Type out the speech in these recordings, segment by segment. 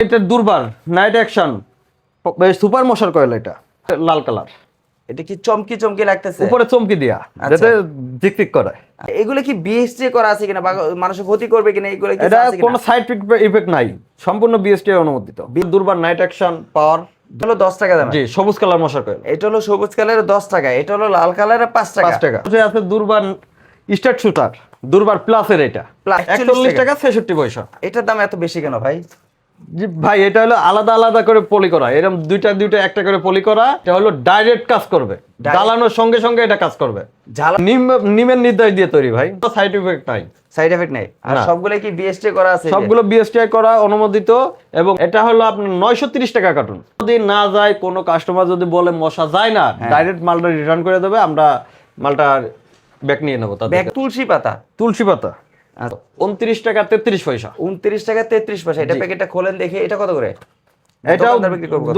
এটা দুর্বার night action super মশার কয়েল, এটা লাল কালার। এটা কি চমকি চমকি লাগতেছে? উপরে চমকি দিয়া যাতে ঝিকঝিক করে। এগুলো কি বিএসটি করা আছে কিনা বা মানুষের ক্ষতি করবে কিনা এগুলো কি এটা আছে কিনা? কোনো সাইড ইফেক্ট নাই, সম্পূর্ণ বিএসটি অনুমোদিত। দুর্বার নাইট অ্যাকশন পাওয়ার এটা হলো 10 টাকা দাম। জি, সবুজ কালার মশার কয়েল। এটা হলো সবুজ কালারের 10 টাকা, এটা হলো লাল কালারের 5 টাকা। 5 টাকা আছে দুর্বার স্টার্ট শুটার, দুর্বার প্লাসের, এটা 41 টাকা 66 পয়সা। এটার দাম এত বেশি কেন ভাই? জি ভাই, এটা হলো আলাদা আলাদা করে পলি করা, এরকম দুইটা একটা করে পলি করা। এটা হলো ডাইরেক্ট কাজ করবে, জ্বালানোর সঙ্গে সঙ্গে এটা কাজ করবে। নিমের নির্দেশ দিয়ে তৈরি ভাই, সাইড ইফেক্ট নাই। সাইড এফেক্ট নাই। আর সবগুলো কি বিএসটি করা আছে? সবগুলো বিএসটিআই করা, অনুমোদিত। এবং এটা হলো আপনার 930 টাকা কার্টুন। যদি না যায়, কোনো কাস্টমার যদি বলে মশা যায় না, ডাইরেক্ট মালটা রিটার্ন করে দেবে, আমরা মালটা ব্যাক নিয়ে নেবো। ব্যাক তুলসী পাতা। 29 টাকা 33 পয়সা। 29 টাকা 33 পয়সা। এটা প্যাকেটটা খোলেন দেখে, এটা কত করে? এটাও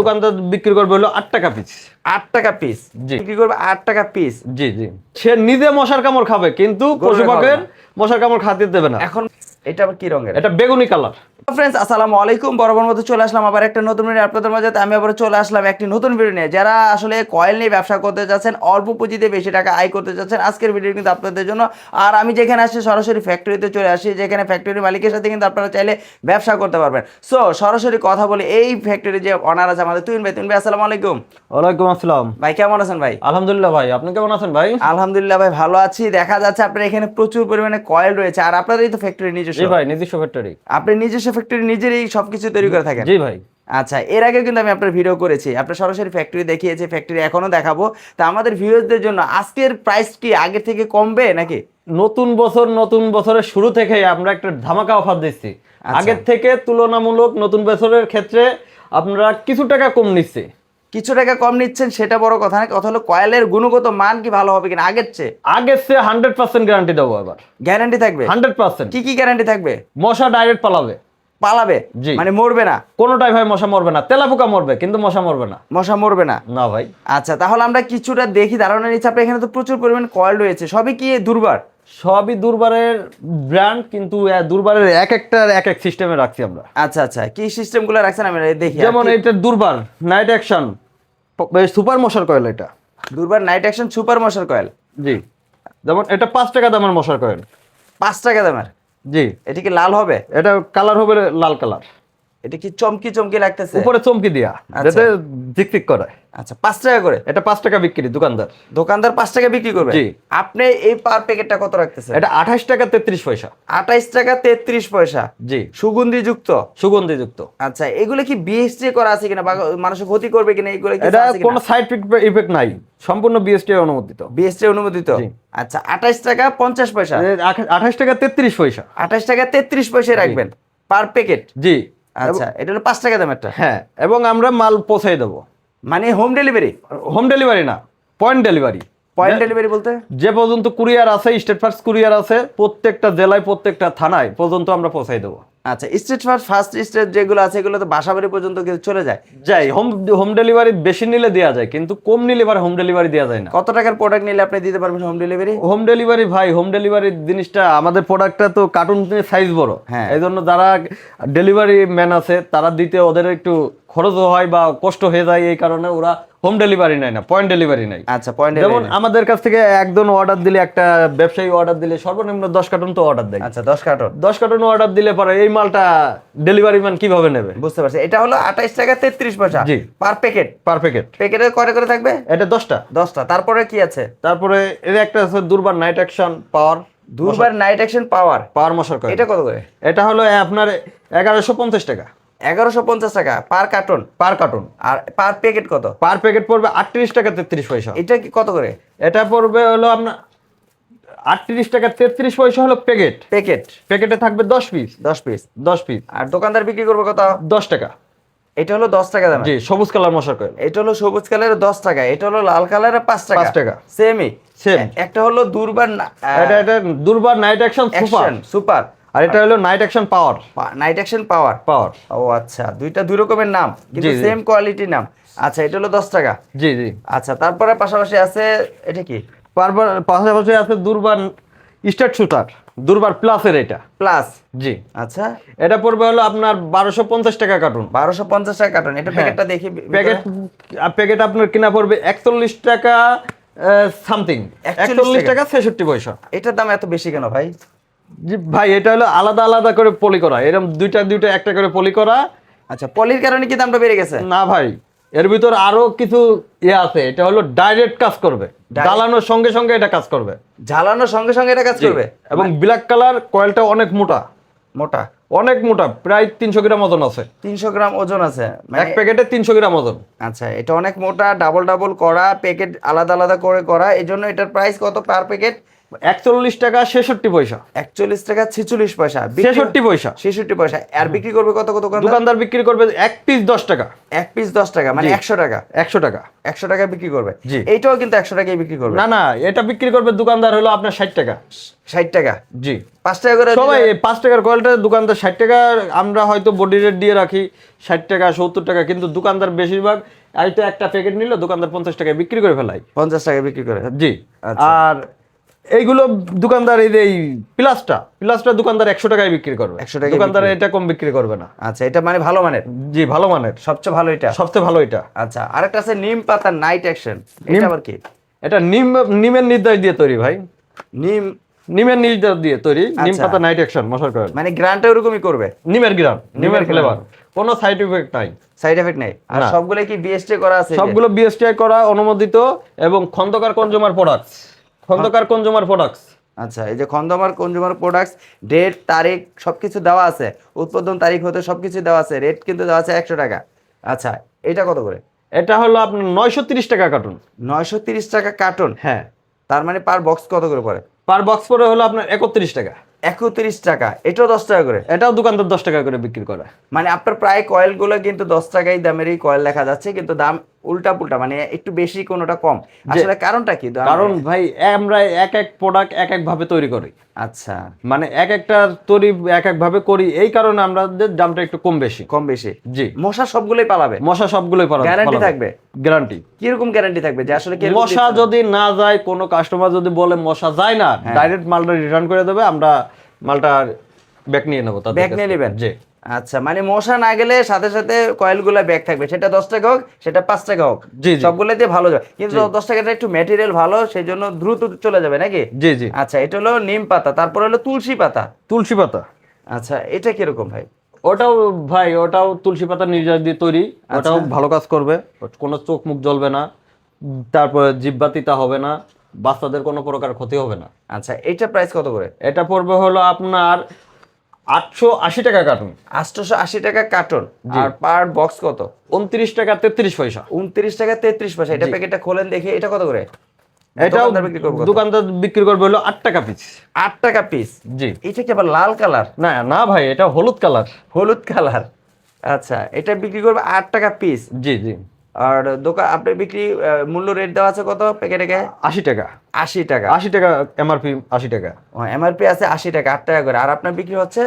দোকানদার বিক্রি করবে হলো 8 টাকা পিস। 8 টাকা পিস বিক্রি করবে, 8 টাকা পিস। জি জি, সে নিজে মশার কামড় খাবে, কিন্তু পশুপাখির মশার কামড় খাতে দেবে না। এখন এটা আবার কি রঙের? এটা বেগুনি কালার। ফ্রেন্ডস, আসসালামু আলাইকুম। বরাবর মতো চলে আসলাম আবার একটা নতুন ভিডিও আপনাদের মাঝে। আমি আবার চলে আসলাম একটি নতুন ভিডিও নিয়ে। যারা আসলে কয়েল নিয়ে ব্যবসা করতে যাচ্ছেন, অল্প পুঁজিতে বেশি টাকা আয় করতে যাচ্ছেন, আজকের ভিডিও কিন্তু আপনাদের জন্য। আর আমি যেখানে আসি সরাসরি ফ্যাক্টরিতে চলে আসি, যেখানে ফ্যাক্টরির মালিকের সাথে কিন্তু আপনারা চাইলে ব্যবসা করতে পারবেন। সো সরাসরি কথা বলি এই ফ্যাক্টরি যে অনার আছে আমাদের, তুহিন ভাই। তুহিন ভাই, আসসালামু আলাইকুম। ওয়ালাইকুম আসসালাম ভাই, কেমন আছেন ভাই? আলহামদুলিল্লাহ ভাই, আপনি কেমন আছেন ভাই? আলহামদুলিল্লাহ ভাই, ভালো আছি। দেখা যাচ্ছে আপনার এখানে প্রচুর পরিমাণে কয়েল রয়েছে, আর আপনাদেরই তো ফ্যাক্টরি নিজস্ব। জি ভাই, নিজস্ব ফ্যাক্টরি। আপনি নিজস্ব ফ্যাক্টরি নিজেরই সবকিছু তৈরি করে থাকেন? জি ভাই। আচ্ছা, এর আগে কিন্তু আমি আপনার ভিডিও করেছি, আপনার সরাসরি ফ্যাক্টরি দেখিয়েছি, ফ্যাক্টরি এখনো দেখাবো। তা আমাদের ভিউয়ারদের জন্য আজকের প্রাইস কি আগের থেকে কমবে নাকি? নতুন বছরের শুরু থেকে আমরা একটা ধামাকা অফার দিচ্ছি। আগের থেকে তুলনামূলক নতুন বছরের ক্ষেত্রে আপনারা কিছু টাকা কম নিচ্ছে। কিছু টাকা কম নিচ্ছেন সেটা বড় কথা না, কথা হলো কয়েলের গুণগত মান কি ভালো হবে কিনা আগের চেয়ে? 100% গ্যারান্টি দেবো। এবার গ্যারান্টি থাকবে 100%। কি কি গ্যারান্টি থাকবে? মশা ডাইরেক্ট পালাবে। জি, মানে মরবে না? কোনোটাই ভাই মশা মরবে না। তেলাপোকা মরবে, কিন্তু মশা মরবে না। মশা মরবে না? না ভাই। আচ্ছা, তাহলে আমরা কিছুটা দেখি, ধারণা নিচ্ছি। আপনার এখানে তো প্রচুর পরিমাণ কয়েল রয়েছে, সবই কি দুর্বার? সবই দুর্বারের ব্র্যান্ড, কিন্তু দুর্বারের এক এক সিস্টেমে রাখছি আমরা। আচ্ছা আচ্ছা, কি সিস্টেমগুলো রাখছেন আমি দেখি। যেমন এটা দুর্বার নাইট অ্যাকশন সুপার মশার কয়েল। এটা দুর্বার নাইট অ্যাকশন সুপার মশার কয়েল। জি, যেমন এটা 5 টাকা দামের মশার কয়েল। 5 টাকা দামের? জি। এটা কি লাল হবে? এটা কালার হবে লাল কালার। এটা কি চমকি চমকি লাগতেছে? উপরে চমকি দিয়া যাতে ঝিকঝিক করে। আচ্ছা, 5 টাকা করে? এটা 5 টাকা বিক্রি, দোকানদার 5 টাকা বিক্রি করবে? জি। আপনি এই পার প্যাকেটটা কত রাখতেছেন? এটা 28 টাকা 33 পয়সা। 28 টাকা 33 পয়সা। জি। সুগন্ধিযুক্ত। আচ্ছা, এগুলো কি বিএসটি করা আছে কিনা বা মানুষের ক্ষতি করবে কিনা এগুলো কি এটা আছে কিনা? কোনো সাইড ইফেক্ট নাই, সম্পূর্ণ বিএসটি অনুমোদিত। বিএসটি অনুমোদিত? জি। আচ্ছা, 28 টাকা 50 পয়সা। 28 টাকা 33 পয়সা। 28 টাকা 33 পয়সা রাখবেন পার প্যাকেট? জি। আচ্ছা, এটা হলো 5 টাকা দামেরটা? হ্যাঁ, এবং আমরা মাল পৌঁছাই দেবো। মানে হোম ডেলিভারি? হোম ডেলিভারি না, পয়েন্ট ডেলিভারি। পয়েন্ট ডেলিভারি বলতে? যে পর্যন্ত কুরিয়ার আছে, স্টেট ফার্স্ট কুরিয়ার আছে, প্রত্যেকটা জেলায় প্রত্যেকটা থানায় পর্যন্ত আমরা পৌঁছাই দেবো। আচ্ছা, স্টেট ফার্স্ট স্টেট যেগুলো আছে এগুলো তো বাসাবাড়ি পর্যন্ত চলে যায়? হোম ডেলিভারি বেশি নিলে দেওয়া যায়, কিন্তু কম নিলে হোম ডেলিভারি দেওয়া যায় না। কত টাকার প্রোডাক্ট নিলে আপনি দিতে পারবেন হোম ডেলিভারি? হোম ডেলিভারি ভাই, হোম ডেলিভারি জিনিসটা, আমাদের প্রোডাক্টটা তো কার্টুন সাইজ বড়। হ্যাঁ, এই জন্য যারা ডেলিভারি ম্যান আছে তারা দিতে ওদের একটু খরচ হয় বা কষ্ট হয়ে যায়, এই কারণে ওরা হোম ডেলিভারি নেয় না, পয়েন্ট ডেলিভারি নেয়। আচ্ছা, পয়েন্ট যেমন আমাদের কাছ থেকে একজন অর্ডার দিলে, একটা ব্যবসায়ী অর্ডার দিলে সর্বনিম্ন 10 কার্টন তো অর্ডার দেয়। আচ্ছা, 10 কার্টন অর্ডার দিলে পরে এই মালটা ডেলিভারি ম্যান কিভাবে নেবে? বুঝতে পারছি। এটা হলো 28 টাকা 33 পয়সা। জি। Per packet? প্যাকেটে কয়টা করে থাকবে? এটা 10টা। তারপরে কি আছে? তারপরে এর একটা আছে দুর্বার নাইট অ্যাকশন পাওয়ার। দুর্বার নাইট অ্যাকশন পাওয়ার মশার কয়েল। এটা কত করে? এটা হলো আপনার 1150 টাকা। 1150 টাকা পার কার্টন? আর পার প্যাকেট কত? পার প্যাকেট পড়বে 38 টাকা 33 পয়সা। এটা কি কত করে? এটা পড়বে হলো আপনার 38 টাকা 33 পয়সা হলো প্যাকেটে থাকবে 10 পিস। আর দোকানদার বিক্রি করবে কত? 10 টাকা। এটা হলো 10 টাকা দাম? জি, সবুজ কালার মশার কয়েল। এটা হলো সবুজ কালারের 10 টাকা, এটা হলো লাল কালারের 5 টাকা। 5 টাকা। সেম। একটা হলো দুর্বার এটা দুর্বার নাইট অ্যাকশন সুপার। আর এটা হলো নাইট অ্যাকশন পাওয়ার। ও আচ্ছা, দুইটা দুই রকমের নাম কিন্তু সেম কোয়ালিটির নাম। আচ্ছা, এটা হলো 10 টাকা। জি। আচ্ছা, তারপরে পাশাপাশি আছে এটা কি? পাশাপাশি আছে দুর্বার স্টার্ট শুটার। দুর্বার প্লাসের এটা। প্লাস। জি। আচ্ছা, এটা পড়বে হলো আপনার 1250 টাকা কার্টন। 1250 টাকা কার্টন। এটা প্যাকেটটা দেখি। প্যাকেট আপনার কিনা পড়বে 41 টাকা সামথিং, 41 টাকা 66 পয়সা। এটার দাম এত বেশি কেন ভাই? জি ভাই, এটা হলো আলাদা আলাদা করে পলি করা, এরকম দুইটা একটা করে পলি করা। আচ্ছা, পলির কারণে কি দামটা বেড়ে গেছে? না ভাই, এর ভিতর আরো কিছু ইয়ে আছে। এটা হলো ডাইরেক্ট কাজ করবে, জ্বালানোর সঙ্গে সঙ্গে এটা কাজ করবে। জ্বালানোর সঙ্গে সঙ্গে এটা কাজ করবে। এবং ব্ল্যাক কালার কয়েলটা অনেক মোটা, মোটা, অনেক মোটা, প্রায় 300 গ্রাম ওজন আছে। 300 গ্রাম ওজন আছে এক প্যাকেটে 300 গ্রাম ওজন। আচ্ছা, এটা অনেক মোটা, ডাবল ডাবল করা, প্যাকেট আলাদা আলাদা করে করা। এই জন্য এটার প্রাইস কত পার প্যাকেট? 41 টাকা 66 পয়সা। 41 টাকা 46 পয়সা। 66 পয়সা। 66 পয়সা। আর বিক্রি করবে কত কত? দোকানদার বিক্রি করবে এক পিস 10 টাকা। এক পিস 10 টাকা, মানে 100 টাকা। 100 টাকা। 100 টাকা বিক্রি করবে। জি। এইটাও কিন্তু 100 টাকায় বিক্রি করবে। না না, এটা বিক্রি করবে দোকানদার হলো আপনার 60 টাকা। 60 টাকা। জি। 5 টাকা করে সবাই 5 টাকার কয়েলটা দোকানদার 60 টাকা, আমরা হয়তো বডি রেট দিয়ে রাখি 60 টাকা 70 টাকা, কিন্তু দোকানদার বেশিরভাগ হয়তো একটা প্যাকেট নিল দোকানদার 50 টাকায় বিক্রি করে ফেলাই। 50 টাকা বিক্রি করে। জি। আচ্ছা। আর এইগুলো দোকানদার এই প্লাসটা দোকানদার 100 টাকায় বিক্রি করবে। 100 টাকায় দোকানদার এটা কম বিক্রি করবে না। আচ্ছা, এটা মানে ভালো মানের। জি, ভালো মানের, সবচেয়ে ভালো এটা। সবচেয়ে ভালো এটা। আচ্ছা, আরেকটা আছে নিম পাতা নাইট অ্যাকশন। এটা আবার কি? এটা নিমের নির্দেশ দিয়ে তৈরি ভাই। নিমের নির্দেশ দিয়ে তৈরি। নিম আচ্ছা। পাতা নাইট অ্যাকশন মশার কয়েল। মানে গ্রান্টটা ওরকমই করবে। নিমের গ্রাম, নিমের ফ্লেভার, flavor। কোনো সাইড ইফেক্ট নাই। সাইড এফেক্ট নাই। আর না। সবগুলো কি বিএসটি করা আছে? সবগুলো বিএসটিআই করা, অনুমোদিত, এবং খন্দকার কনজিউমার প্রোডাক্টস। আচ্ছা, এই যে কনজিউমার প্রোডাক্টস, ডেট, তারিখ সবকিছু দেওয়া আছে, উৎপাদন তারিখ হতে সবকিছু দেওয়া আছে, রেট কিন্তু দেওয়া আছে 100 টাকা। আচ্ছা, এটা কত করে? এটা হলো আপনার 930 টাকা কার্টন। 930 টাকা কার্টন। হ্যাঁ। তার মানে পার বক্স কত করে পড়ে? পার বক্স পরে হলো আপনার 31 টাকা। 31 টাকা। এটাও 10 টাকা করে। এটাও দোকানদার 10 টাকা করে বিক্রি করে। মানে আপনার প্রায় কয়েলগুলো কিন্তু 10 টাকাই দামেরই কয়েল দেখা যাচ্ছে, কিন্তু দাম উল্টা পুল্টা, মানে একটু বেশি কোনোটা কম। আসলে কারণটা কি? কারণ ভাই, আমরা এক এক প্রোডাক্ট এক এক ভাবে তৈরি করি। আচ্ছা, মানে এক একটা তৈরি এক এক ভাবে করি, এই কারণে আমাদের দামটা একটু কম বেশি। জি। মশা সবগুলোই পালাবে? মশা সবগুলোই পালাবে। গ্যারান্টি থাকবে? গ্যারান্টি। কিরকম গ্যারান্টি থাকবে? যে আসলে মশা যদি না যায়, কোনো কাস্টমার যদি বলে মশা যায় না, ডাইরেক্ট মালটা রিটার্ন করে দেবে, আমরা মালটা ব্যাক নিয়ে নেবো। ব্যাক নিয়ে নেবেন? জি। আচ্ছা, মানে মশা না গেলে সাথে সাথে কয়েলগুলো ব্যাক থাকবে, সেটা 10 টাকা হোক, সেটা 5 টাকা হোক, জি। সবগুলোতে ভালো যাবে। কিন্তু 10 টাকাটা একটু ম্যাটেরিয়াল ভালো, সেই জন্য দ্রুত চলে যাবে নাকি? জি জি। আচ্ছা, এটা হলো নিম পাতা, তারপর হলো তুলসী পাতা। তুলসী পাতা। আচ্ছা, এটা কিরকম ভাই? ওটাও তুলসী পাতা নির্যাস দিয়ে তৈরি। ওটাও ভালো কাজ করবে, কোনো চোখ মুখ জ্বলবে না, তারপরে জিহ্বা তিতা হবে না, বাচ্চাদের কোনো প্রকার ক্ষতি হবে না। আচ্ছা, এইটা প্রাইস কত করে? এটা পড়বে হলো আপনার 880 টাকা কার্টন। 880 টাকা কার্টন। আর পার বক্স কত? 29 টাকা 33 পয়সা। 29 টাকা 33 পয়সা। এটা প্যাকেটটা খোলেন দেখি, এটা কত করে? এটাও দোকানদার দোকানদার বিক্রি করবে হলো 8 টাকা পিস। 8 টাকা পিস। জি। এটা কি আবার লাল কালার? না না ভাই, এটা হলুদ কালার। হলুদ কালার। আচ্ছা, এটা বিক্রি করবে 8 টাকা পিস। জি জি। আর দোকান আপনার বিক্রি মূল্য রেট দেওয়া আছে কত প্যাকেটে? 80 টাকা। 80 টাকা। 80 টাকা এমআরপি। 80 টাকা এমআরপি আছে 80 টাকা, 8 টাকা করে। আর আপনার বিক্রি হচ্ছে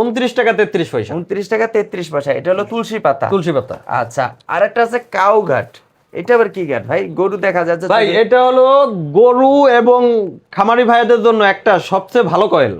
29 টাকা 33 পয়সা। 29 টাকা 33 পয়সা। এটা হলো তুলসী পাতা। তুলসী পাতা। আচ্ছা, আরেকটা আছে কাউ ঘাট। এটা আবার কি ঘাট ভাই? গরু দেখা যাচ্ছে ভাই, এটা হলো গরু এবং খামারি ভাইদের জন্য একটা সবচেয়ে ভালো কয়েল।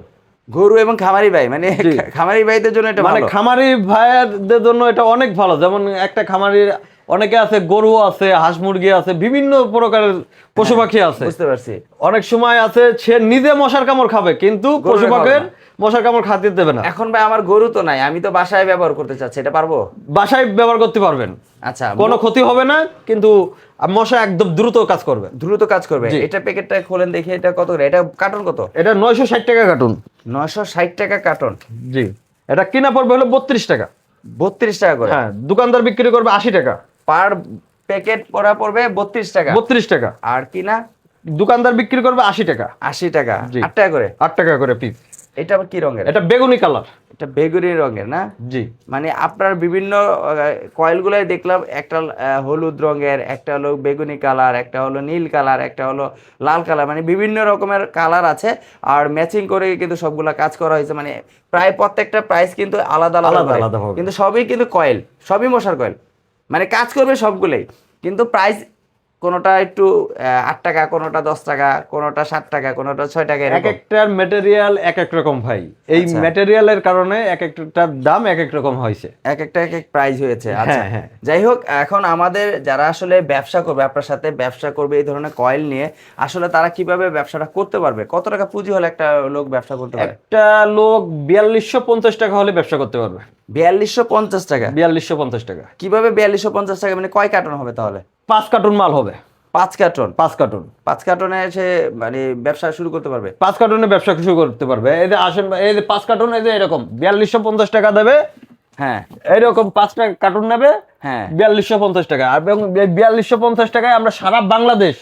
গরু এবং খামারি ভাই, মানে খামারি ভাইদের জন্য এটা মানে ভালো। খামারি ভাইদের জন্য এটা অনেক ভালো। যেমন একটা খামারির অনেকে আছে, গরু আছে, হাঁস মুরগি আছে, বিভিন্ন প্রকারের পশু পাখি আছে। বুঝতে পারছি। অনেক সময় আছে সে নিজে মশার কামড় খাবে, কিন্তু পশু পাখির মশার কামড় খাতে দেবে না। এখন ভাই আমার গরু তো নাই, আমি তো বাসায় ব্যবহার করতে চাচ্ছি, এটা পারবো? বাসায় ব্যবহার করতে পারবেন। আচ্ছা, কোনো ক্ষতি হবে না, কিন্তু মশা একদম দ্রুত কাজ করবে। দ্রুত কাজ করবে। এটা প্যাকেটটা খোলেন দেখি, এটা কত করে? এটা কার্টন কত? এটা 960 টাকা কার্টন। 960 টাকা কার্টন। জি। এটা কিনা পড়বে হলো 32 টাকা। 32 টাকা করে। হ্যাঁ, দোকানদার বিক্রি করবে 80 টাকা। পার প্যাকেট পড়া পড়বে 32 টাকা। 32 টাকা। আর কিনা দোকানদার বিক্রি করবে 80 টাকা। 80 টাকা। জি। 8 টাকা করে। 8 টাকা করে পিস। এটা আবার কি রঙের? এটা বেগুনি কালার। এটা বেগুনি রঙের না? জি। মানে আপনার বিভিন্ন কয়েলগুলাই দেখলাম, একটা হলুদ রঙের, একটা হলো বেগুনি কালার, একটা হলো নীল কালার, একটা হলো লাল কালার, মানে বিভিন্ন রকমের কালার আছে। আর ম্যাচিং করে কিন্তু সবগুলা কাজ করা হয়েছে। মানে প্রায় প্রত্যেকটা প্রাইস কিন্তু আলাদা আলাদা, কিন্তু সবই কিন্তু কয়েল, সবই মশার কয়েল, মানে কাজ করবে সবগুলোই, কিন্তু প্রাইস কোনোটা একটু 8 টাকা, কোনোটা 10 টাকা, কোনোটা 7 টাকা, কোনোটা 6 টাকা, এক একটার ম্যাটেরিয়াল এক এক রকম ভাই, এই ম্যাটেরিয়ালের কারণে এক একটার দাম এক এক রকম হয়েছে, এক একটা এক এক প্রাইস হয়েছে। আচ্ছা হ্যাঁ। যাই হোক, এখন আমাদের যারা আসলে ব্যবসা করবে, আপনার সাথে ব্যবসা করবে এই ধরনের কয়েল নিয়ে, আসলে তারা কিভাবে ব্যবসাটা করতে পারবে? কত টাকা পুঁজি হলে একটা লোক ব্যবসা করতে পারে? একটা লোক 4250 টাকা হলে ব্যবসা করতে পারবে। 4250 টাকা? 4250 টাকা। কিভাবে 4250 টাকা? মানে কয় কার্টন হবে তাহলে? 5 কার্টুন মাল হবে। 5 কার্টন? 5 কার্টুন। 5 কার্টনে সে মানে ব্যবসা শুরু করতে পারবে? 5 কার্টুনে ব্যবসা শুরু করতে পারবে। এই যে আসেন, এই যে 5 কার্টুন, এই যে এরকম 4250 টাকা দেবে। হ্যাঁ, এইরকম 5টা কার্টুন নেবে, হ্যাঁ, 4250 টাকা। আর 4250 টাকায় আমরা সারা বাংলাদেশ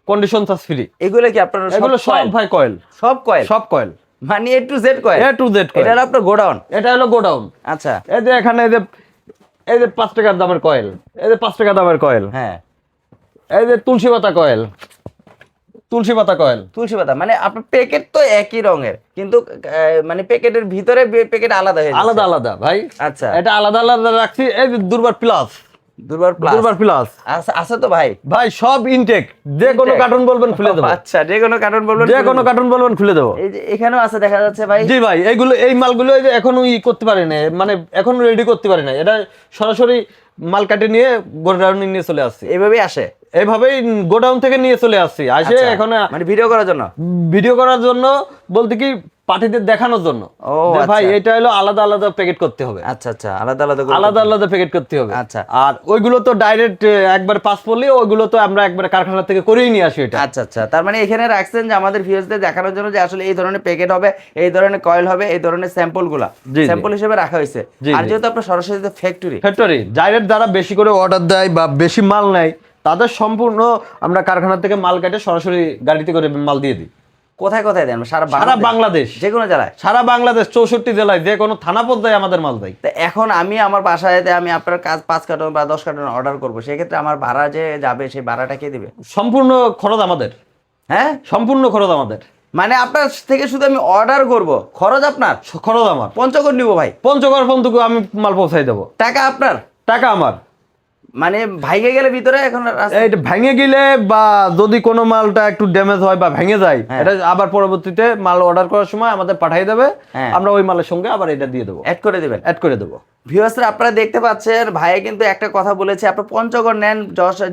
কন্ডিশন চার্জ ফ্রি। এগুলো কি আপনার? এগুলো সব ভাই কয়েল, সব কয়েল? সব কয়েল, মানে A to Z coil? A to Z coil. এটা হলো আপনার গোডাউন? এটা হলো গোডাউন। আচ্ছা, এই যে এখানে এই যে 5 টাকার দামের কয়েল, এই যে 5 টাকা দামের কয়েল, হ্যাঁ, এই যে তুলসী পাতা কয়েল, তুলসী পাতা কয়েল। তুলসী পাতা মানে আপনার প্যাকেট তো একই রঙের, কিন্তু মানে প্যাকেটের ভিতরে প্যাকেট আলাদা হয়ে যাচ্ছে। আলাদা আলাদা ভাই। আচ্ছা, এটা আলাদা আলাদা রাখছি। এই যে দুর্বার প্লাস, দুর্বার প্লাস? দুর্বার প্লাস আছে তো ভাই? ভাই সব ইনটেক, যে কোনো কার্টুন বলবেন খুলে দেবো। আচ্ছা, যে কোনো কার্টন বলবেন? যে কোনো কার্টুন বলবেন খুলে দেবো। এই যে এখানেও আছে দেখা যাচ্ছে ভাই। জি ভাই, এইগুলো এই মালগুলো এই যে এখনো করতে পারি না, মানে এখন রেডি করতে পারি না। এটা সরাসরি মাল কাটে নিয়ে গোডাউনে নিয়ে চলে আসছি। এইভাবেই আসে? এইভাবেই গোডাউন থেকে নিয়ে চলে আসছি। আসে এখন মানে ভিডিও করার জন্য? ভিডিও করার জন্য বলতে কি, পার্টিদের দেখানোর জন্য। যে ভাই এটা হলো আলাদা আলাদা প্যাকেট করতে হবে। আচ্ছা আচ্ছা, আলাদা আলাদা আলাদা আলাদা প্যাকেট করতে হবে। আচ্ছা, আর ওইগুলো তো ডাইরেক্ট একবার পাস পড়লে ওইগুলো তো আমরা একবার কারখানা থেকে করেই নিয়ে আসি এটা। আচ্ছা আচ্ছা, তার মানে এখানে রাখছেন যে আমাদের ভিউয়ার্সদের দেখানোর জন্য যে আসলে এই ধরনের প্যাকেট হবে, এই ধরনের কয়েল হবে, এই ধরনের স্যাম্পলগুলো স্যাম্পল হিসেবে রাখা হয়েছে। আর যেহেতু আপনার সরাসরি ফ্যাক্টরি ডাইরেক্ট যারা বেশি করে অর্ডার দেয় বা বেশি মাল নেয়, তাদের সম্পূর্ণ আমরা কারখানা থেকে মাল কেটে সরাসরি গাড়িতে করে মাল দিয়ে দিই। কোথায় কোথায় দেন? সারা বাংলাদেশ, যে কোনো জেলায়? সারা বাংলাদেশ 64 জেলায়, যে কোনো থানা পর্যায়ে আমাদের মাল দেয়। তো এখন আমি আমার বাসায় আমি আপনার কাজ 5 কার্টন বা 10 কার্টন অর্ডার করবো, সেক্ষেত্রে আমার ভাড়া যে যাবে, সেই ভাড়াটা কে দিবে? সম্পূর্ণ খরচ আমাদের। হ্যাঁ, সম্পূর্ণ খরচ আমাদের। মানে আপনার থেকে শুধু আমি অর্ডার করব, খরচ আপনার? খরচ আমার। পঞ্চগড় নিব ভাই? পঞ্চগড় পর্যন্ত আমি মাল পৌঁছাই দেবো। টাকা আপনার? টাকা আমার। মানে ভাইগে গেলে ভিতরে এখন এইটা ভেঙে গেলে বা যদি কোনো মালটা একটু ড্যামেজ হয় বা ভেঙে যায়, এটা আবার পরবর্তীতে মাল অর্ডার করার সময় আমাদের পাঠিয়ে দেবে, আমরা ওই মালের সঙ্গে আবার এটা দিয়ে দেবো, অ্যাড করে দেবেন। অ্যাড করে দেবো। ভিউয়ার্সরা আপনারা দেখতে পাচ্ছেন, ভাই কিন্তু একটা কথা বলেছে, আপনার পঞ্চগড় নেন,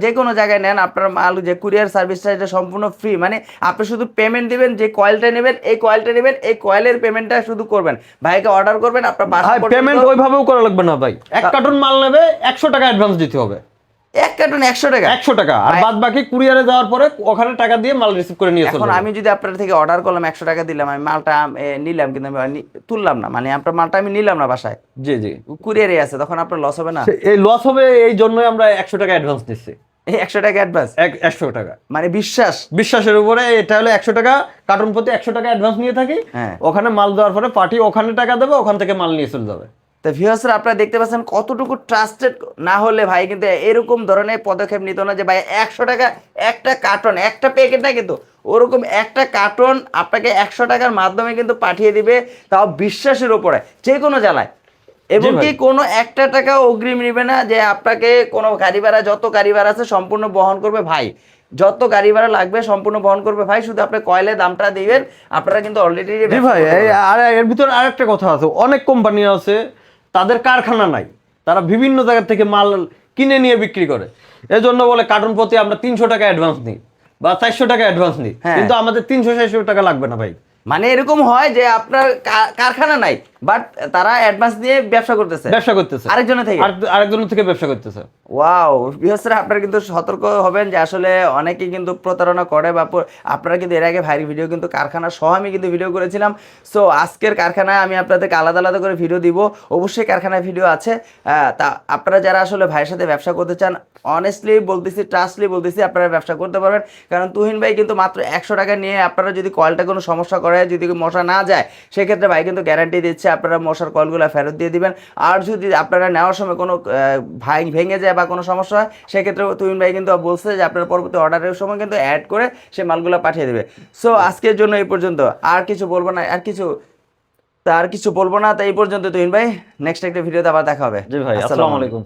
যে কোনো জায়গায় নেন, আপনার মাল যে কুরিয়ার সার্ভিসটা এটা সম্পূর্ণ ফ্রি। মানে আপনি শুধু পেমেন্ট দিবেন, যে কয়েলটা নেবেন, এই কয়েলটা নেবেন, এই কয়েলের পেমেন্টটা শুধু করবেন, ভাইকে অর্ডার করবেন, আপনার বাসা পর্যন্ত। পেমেন্ট ওইভাবেও করা লাগবে না ভাই। এক কার্টন মাল নেবে 100 টাকা অ্যাডভান্স দিতে হবে। এক কার্টন 100 টাকা? 100 টাকা, আর বাদ বাকি কুরিয়ারে যাওয়ার পরে ওখানে টাকা দিয়ে মাল রিসিভ করে নিয়ে চলে এখন আমি যদি আপনার থেকে অর্ডার করলাম, 100 টাকা দিলাম, আমি মালটা নিলাম, কিন্তু আমি তুললাম না, মানে আপনার মালটা আমি নিলাম না বাসায়, জি জি কুরিয়ারে আছে, তখন আপনার লস হবে না? এই লস হবে, এই জন্যই আমরা 100 টাকা অ্যাডভান্স দিচ্ছি। এই 100 টাকা অ্যাডভান্স? 100 টাকা মানে বিশ্বাসের উপরে। এটা হলো 100 টাকা, কার্টন প্রতি 100 টাকা অ্যাডভান্স নিয়ে থাকি। ওখানে মাল দেওয়ার পরে পার্টি ওখানে টাকা দেবে, ওখান থেকে মাল নিয়ে চলে যাবে। তো ভিউয়ার্সরা আপনারা দেখতে পাচ্ছেন কতটুকু ট্রাস্টেড না হলে ভাই কিন্তু এরকম ধরনের পদক্ষেপ নিত না, যে ভাই 100 টাকা একটা কার্টন, একটা প্যাকেট না কিন্তু ওরকম একটা কার্টন আপনাকে 100 টাকার মাধ্যমে কিন্তু পাঠিয়ে দিবে, তাও বিশ্বাসের উপরে, যে কোনো জেলায়। এবং কি কোনো একটা টাকা অগ্রিম নেবে না, যে আপনাকে কোনো গাড়ি ভাড়া, যত গাড়ি ভাড়া আছে সম্পূর্ণ বহন করবে ভাই, যত গাড়ি ভাড়া লাগবে সম্পূর্ণ বহন করবে ভাই, শুধু আপনি কয়েলের দামটা দিবেন। আপনারা কিন্তু অলরেডি ভাই আর এর ভিতরে আরেকটা কথা আছে, অনেক কোম্পানি আছে তাদের কারখানা নাই, তারা বিভিন্ন জায়গা থেকে মাল কিনে নিয়ে বিক্রি করে, এজন্য বলে কার্টন প্রতি আমরা 300 টাকা অ্যাডভান্স নিই বা 400 টাকা অ্যাডভান্স নিই, কিন্তু আমাদের 300-400 টাকা লাগবে না ভাই। মানে এরকম হয় যে আপনার কারখানা নাই, বাট তারা অ্যাডভান্স দিয়ে ব্যবসা করতেছে আরেকজনের থেকে ব্যবসা করতেছে। ওয়াও, ভিউয়ার্সরা আপনারা কিন্তু সতর্ক হবেন যে আসলে অনেকেই কিন্তু প্রতারণা করে, বা আপনারা কিন্তু এর আগে ভাইয়ের ভিডিও কিন্তু কারখানা সহ আমি কিন্তু ভিডিও করেছিলাম। সো আজকের কারখানায় আমি আপনাদেরকে আলাদা আলাদা করে ভিডিও দিব, অবশ্যই কারখানায় ভিডিও আছে। তা আপনারা যারা আসলে ভাইয়ের সাথে ব্যবসা করতে চান, অনেস্টলি বলতেছি, ট্রাস্টলি বলতেছি, আপনারা ব্যবসা করতে পারবেন। কারণ তুহিন ভাই কিন্তু মাত্র 100 টাকা নিয়ে, আপনারা যদি কয়েলটা কোনো সমস্যা করে, যদি মশা না যায়, সেক্ষেত্রে ভাই কিন্তু গ্যারান্টি দিচ্ছে আপনারা মশার কয়েলগুলো ফেরত দিয়ে দিবেন। আর যদি আপনারা নেওয়ার সময় কোনো ভেঙে যায় বা কোনো সমস্যা হয়, সেক্ষেত্রে তুহিন ভাই কিন্তু বলছে যে আপনার পরবর্তী অর্ডারের সময় কিন্তু অ্যাড করে সে মালগুলো পাঠিয়ে দেবে। সো আজকের জন্য এই পর্যন্ত, আর কিছু বলবো না, আর কিছু বলবো না। তাই এই পর্যন্ত তুহিন ভাই, নেক্সট একটা ভিডিওতে আবার দেখা হবে। জি ভাই, আসসালামু আলাইকুম।